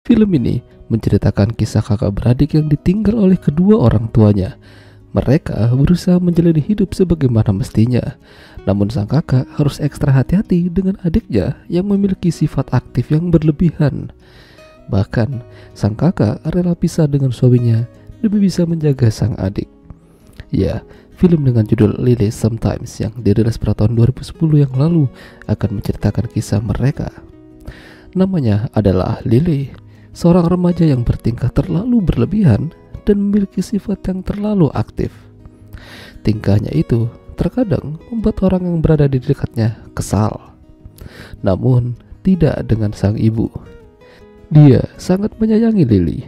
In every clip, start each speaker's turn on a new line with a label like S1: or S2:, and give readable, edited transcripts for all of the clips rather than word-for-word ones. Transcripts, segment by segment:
S1: Film ini menceritakan kisah kakak beradik yang ditinggal oleh kedua orang tuanya. Mereka berusaha menjalani hidup sebagaimana mestinya, namun sang kakak harus ekstra hati-hati dengan adiknya yang memiliki sifat aktif yang berlebihan. Bahkan, sang kakak rela pisah dengan suaminya demi bisa menjaga sang adik. Ya, film dengan judul Lily Sometimes yang dirilis pada tahun 2010 yang lalu akan menceritakan kisah mereka. Namanya adalah Lily, seorang remaja yang bertingkah terlalu berlebihan dan memiliki sifat yang terlalu aktif. Tingkahnya itu terkadang membuat orang yang berada di dekatnya kesal. Namun, tidak dengan sang ibu. Dia sangat menyayangi Lily.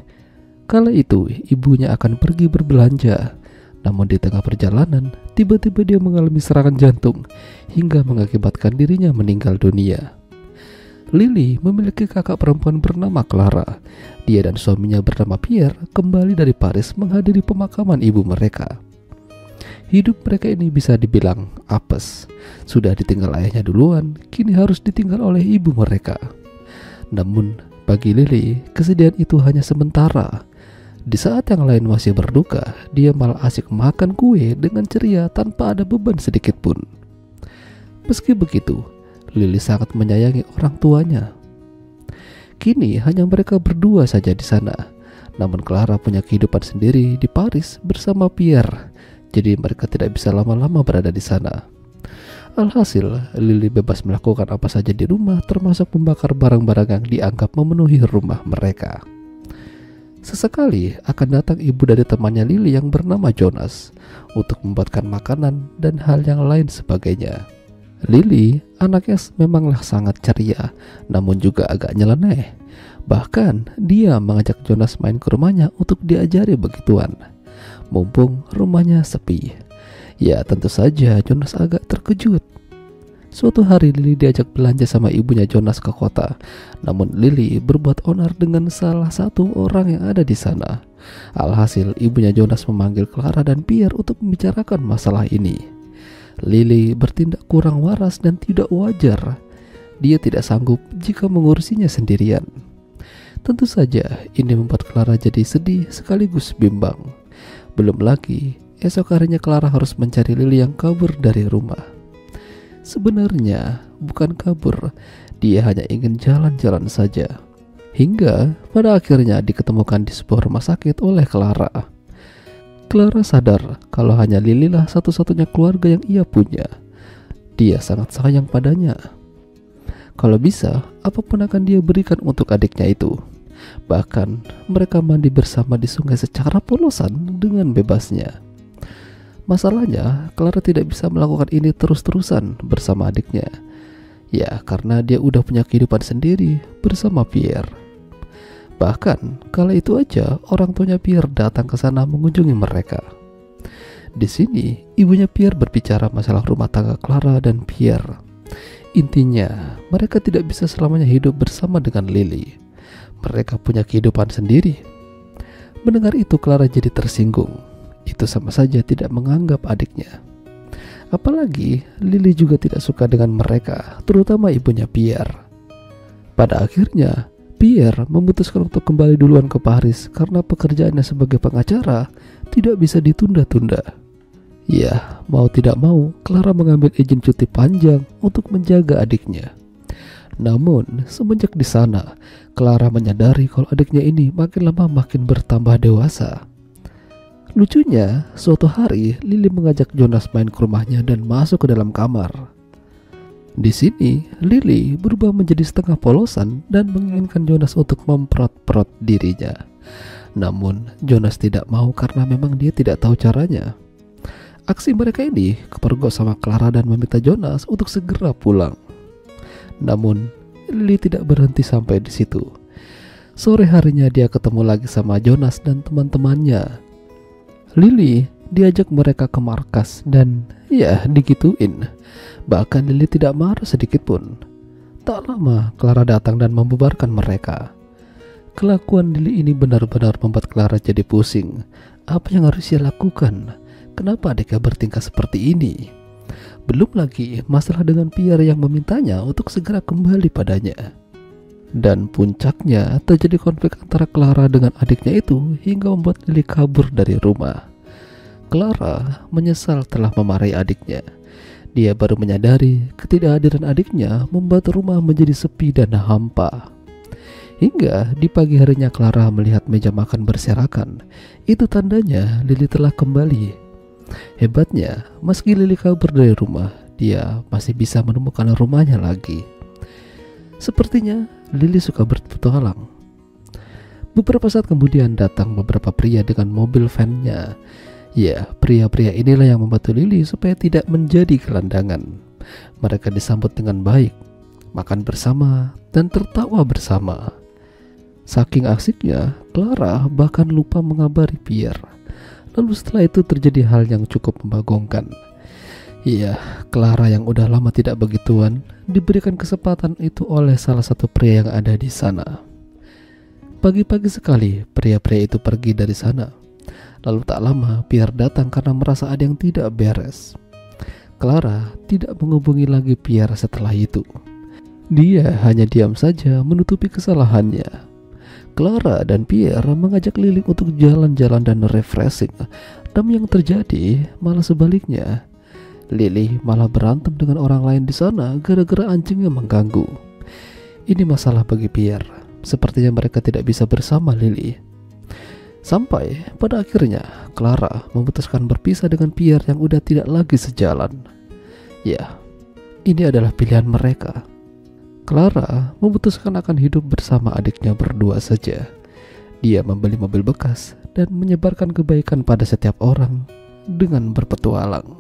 S1: Kala itu, ibunya akan pergi berbelanja. Namun di tengah perjalanan, tiba-tiba dia mengalami serangan jantung hingga mengakibatkan dirinya meninggal dunia. Lily memiliki kakak perempuan bernama Clara. Dia dan suaminya bernama Pierre kembali dari Paris menghadiri pemakaman ibu mereka. Hidup mereka ini bisa dibilang apes. Sudah ditinggal ayahnya duluan, kini harus ditinggal oleh ibu mereka. Namun, bagi Lily, kesedihan itu hanya sementara. Di saat yang lain masih berduka, dia malah asik makan kue dengan ceria tanpa ada beban sedikit pun. Meski begitu, Lily sangat menyayangi orang tuanya. Kini hanya mereka berdua saja di sana. Namun Clara punya kehidupan sendiri di Paris bersama Pierre. Jadi mereka tidak bisa lama-lama berada di sana. Alhasil, Lily bebas melakukan apa saja di rumah, termasuk membakar barang-barang yang dianggap memenuhi rumah mereka. Sesekali akan datang ibu dari temannya Lily yang bernama Jonas untuk membuatkan makanan dan hal yang lain sebagainya. Lily anaknya memanglah sangat ceria, namun juga agak nyeleneh. Bahkan dia mengajak Jonas main ke rumahnya untuk diajari begituan, mumpung rumahnya sepi. Ya tentu saja Jonas agak terkejut. Suatu hari Lily diajak belanja sama ibunya Jonas ke kota. Namun Lily berbuat onar dengan salah satu orang yang ada di sana. Alhasil ibunya Jonas memanggil Clara dan Pierre untuk membicarakan masalah ini. Lily bertindak kurang waras dan tidak wajar. Dia tidak sanggup jika mengurusinya sendirian. Tentu saja ini membuat Clara jadi sedih sekaligus bimbang. Belum lagi esok harinya Clara harus mencari Lily yang kabur dari rumah. Sebenarnya bukan kabur, dia hanya ingin jalan-jalan saja. Hingga pada akhirnya diketemukan di sebuah rumah sakit oleh Clara. Clara sadar kalau hanya Lily lah satu-satunya keluarga yang ia punya. Dia sangat sayang padanya. Kalau bisa, apapun akan dia berikan untuk adiknya itu. Bahkan mereka mandi bersama di sungai secara polosan dengan bebasnya. Masalahnya, Clara tidak bisa melakukan ini terus-terusan bersama adiknya. Ya, karena dia udah punya kehidupan sendiri bersama Pierre. Bahkan, kala itu aja orang tuanya Pierre datang ke sana mengunjungi mereka. Di sini, ibunya Pierre berbicara masalah rumah tangga Clara dan Pierre. Intinya, mereka tidak bisa selamanya hidup bersama dengan Lily. Mereka punya kehidupan sendiri. Mendengar itu, Clara jadi tersinggung. Itu sama saja tidak menganggap adiknya. Apalagi Lily juga tidak suka dengan mereka, terutama ibunya Pierre. Pada akhirnya, Pierre memutuskan untuk kembali duluan ke Paris karena pekerjaannya sebagai pengacara tidak bisa ditunda-tunda. Ya, mau tidak mau, Clara mengambil izin cuti panjang untuk menjaga adiknya. Namun, semenjak di sana, Clara menyadari kalau adiknya ini makin lama makin bertambah dewasa. Lucunya, suatu hari Lily mengajak Jonas main ke rumahnya dan masuk ke dalam kamar. Di sini, Lily berubah menjadi setengah polosan dan menginginkan Jonas untuk memperot-perot dirinya. Namun, Jonas tidak mau karena memang dia tidak tahu caranya. Aksi mereka ini kepergok sama Clara dan meminta Jonas untuk segera pulang. Namun, Lily tidak berhenti sampai di situ. Sore harinya dia ketemu lagi sama Jonas dan teman-temannya. Lily diajak mereka ke markas dan ya digituin. Bahkan Lily tidak marah sedikit pun. Tak lama Clara datang dan membubarkan mereka. Kelakuan Lily ini benar-benar membuat Clara jadi pusing. Apa yang harus dia lakukan? Kenapa adiknya bertingkah seperti ini? Belum lagi masalah dengan Pierre yang memintanya untuk segera kembali padanya. Dan puncaknya terjadi konflik antara Clara dengan adiknya itu hingga membuat Lily kabur dari rumah. Clara menyesal telah memarahi adiknya. Dia baru menyadari ketidakhadiran adiknya membuat rumah menjadi sepi dan hampa. Hingga di pagi harinya Clara melihat meja makan berserakan. Itu tandanya Lily telah kembali. Hebatnya, meski Lily kabur dari rumah, dia masih bisa menemukan rumahnya lagi. Sepertinya Lily suka berpetualang. Beberapa saat kemudian datang beberapa pria dengan mobil van-nya. Ya, pria-pria inilah yang membantu Lily supaya tidak menjadi gelandangan. Mereka disambut dengan baik, makan bersama, dan tertawa bersama. Saking asiknya, Clara bahkan lupa mengabari Pierre. Lalu setelah itu terjadi hal yang cukup membagongkan. Iya, Clara yang udah lama tidak begituan diberikan kesempatan itu oleh salah satu pria yang ada di sana. Pagi-pagi sekali pria-pria itu pergi dari sana. Lalu tak lama Pierre datang karena merasa ada yang tidak beres. Clara tidak menghubungi lagi Pierre setelah itu. Dia hanya diam saja menutupi kesalahannya. Clara dan Pierre mengajak Lily untuk jalan-jalan dan refreshing. Namun yang terjadi malah sebaliknya. Lily malah berantem dengan orang lain di sana gara-gara anjingnya mengganggu. Ini masalah bagi Pierre. Sepertinya mereka tidak bisa bersama Lily. Sampai pada akhirnya Clara memutuskan berpisah dengan Pierre yang udah tidak lagi sejalan. Ya, ini adalah pilihan mereka. Clara memutuskan akan hidup bersama adiknya berdua saja. Dia membeli mobil bekas dan menyebarkan kebaikan pada setiap orang dengan berpetualang.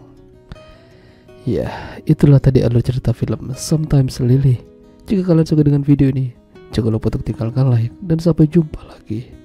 S1: Ya, itulah tadi alur cerita film Sometimes Lily. Jika kalian suka dengan video ini, jangan lupa untuk tinggalkan like dan sampai jumpa lagi.